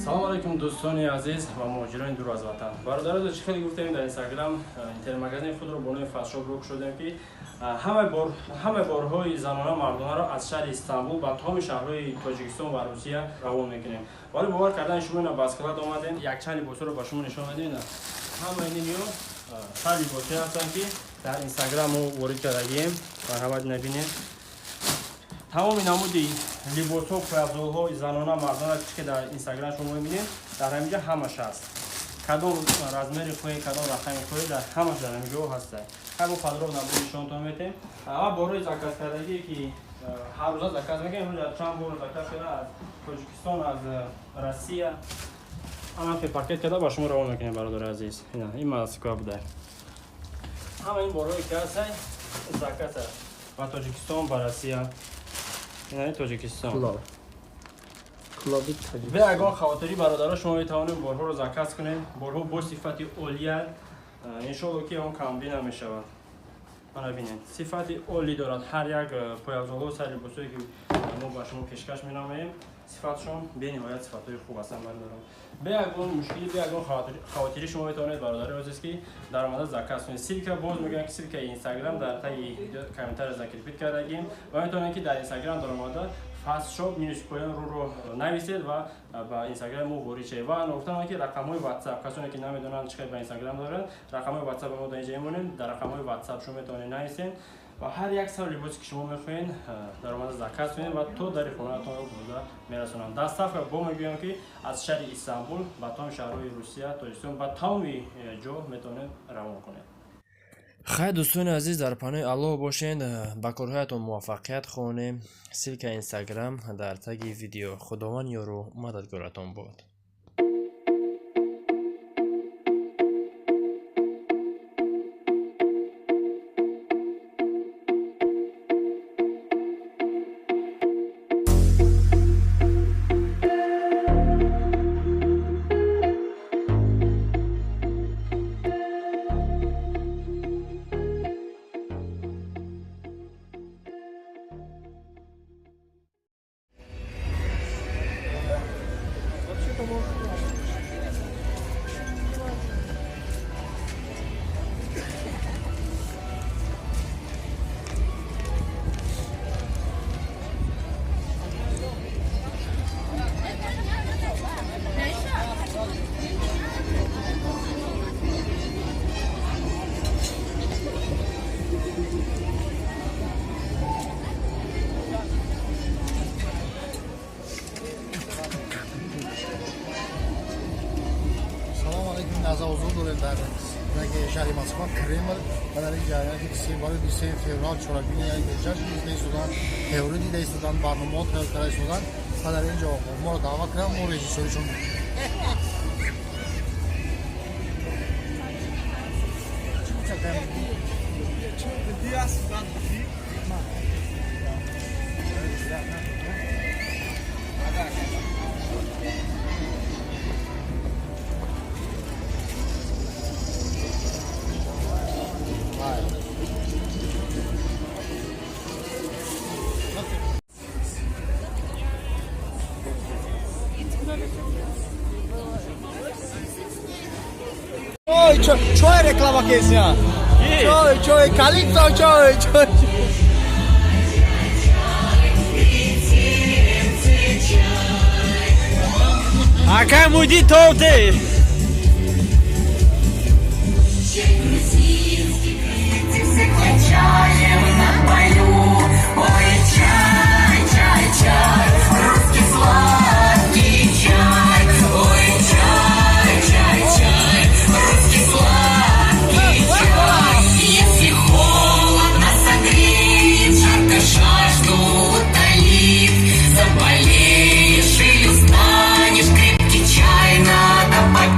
салом алейкум дӯстони азиз ва муҳоҷирони дур аз ватан. Бародаро чӣ хеле гуфтем дар инстаграм интернет-магазини худро бо номи фастшоп рӯ кушодем ки ҳамаи борҳои занона мардонаро аз шаҳри Истанбул ба тамоми шаҳрҳои Тоҷикистон ва Русия равон мекунем. Вале бовар кардан шумо ина баскилат омадем, якчанд либосро ба шумо нишон медем. Ҳамаи ниё сар либоси ҳастанд ки дар инстаграм ворид кардагием. Марҳамат набинем. Тамоми намуди либосҳо, пояфзолҳои занона, мардона ки дар инстаграм шумо мебинед, дар ҳаминҷа ҳамаш ҳаст. Кадом размери хоҳед, кадом рақами хоҳед, дар ҳамаш дар ҳаминҷо ҳаст. Ҳамо подробно намуди нишонтон метем. Ва бораи заказ кардагие ки ҳар рӯза заказ мекунем, имрӯз чанд бор заказ карда аз Тоҷикистон, аз Россия. Ҳама пакет карда ба шумо равон мекунем, бародари азиз. Ин Москва буда. Ҳама ин борҳое ки ҳастанд, заказ ба Тоҷикистон, ба Россия. Ин Тоҷикистон. Бе ягон хавотири бародаро шумо метавонед борҳоро заказ кунед. Борҳо бо сифати олия, иншоалло ки он камбин намешавад. Мана бинед. Сифати оли дорад. Ҳар як пояфзолҳо, сар либосое ки мо ба шумо пешкаш менамоем, сифатшон бениҳоят сифатҳои хуб ҳастанд бародаро. Бе ягон мушкилӣ, бе ягон хавотири шумо метавонед бародари азиз ки дар омада заказ кунед. Силка боз мегӯям ки силкаи инстаграм дар таги видео комментария закрепит кардагим ва метавонед ки дар инстаграм дар омада фастшоп минус поян рӯро нависед ва ба инстаграм мо ворид шавед. Ва гуфтам ки рақамҳои WhatsApp, касоне ки намедонанд чӣ ба инстаграм доранд, рақамҳои WhatsApp мо дар инҷа мемонем. Дар рақамҳои WhatsApp шумо метавонед нависед ва ҳар як сар либосе ки шумо мехоҳед дар омада заказ кунед ва то дари хонатонро бурда мерасонанд. Дастафка бо мегӯям ки аз шаҳри Истанбул ба тамоми шаҳрҳои Русия, Тоҷикистон ба тамоми ҷо метавонед равон кунед. Хайр дӯстони азиз, дар паноҳи Аллоҳ бошед. Ба корҳоятон муваффақият хоҳонем. Силка инстаграм дар таги видео. Худованд ёру мададгоратон бод. Huzur dörüm der. Şehri Moskva Kreml, kadar icra ki sevgili bir fevral çorabini yani geçer bizde sudan, teori de sudan, barnumot kadar sudan, kadar ince o. Mor dava krem mor rejisörü şunu. Çoğu reklama kesiyor. Çoğu kalipso çoğu. Aka mudi tote. Заболеешь или устанешь, крепкий чай надо попить.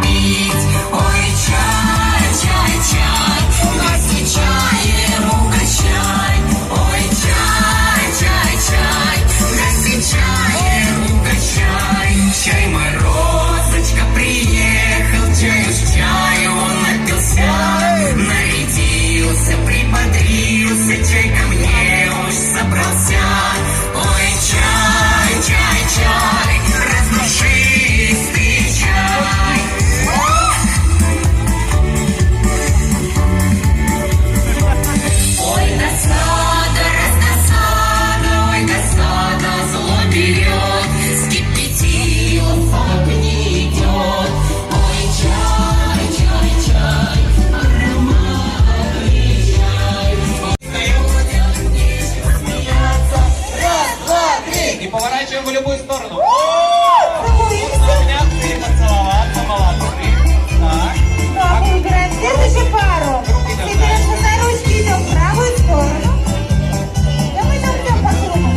в любую сторону. Обняв и поцеловаться, молодцы. Так. Так, выбираем следующую пару. Все беремся за ручки, идем в правую сторону. Да мы там идем по кругу.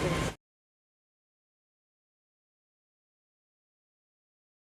Thank you.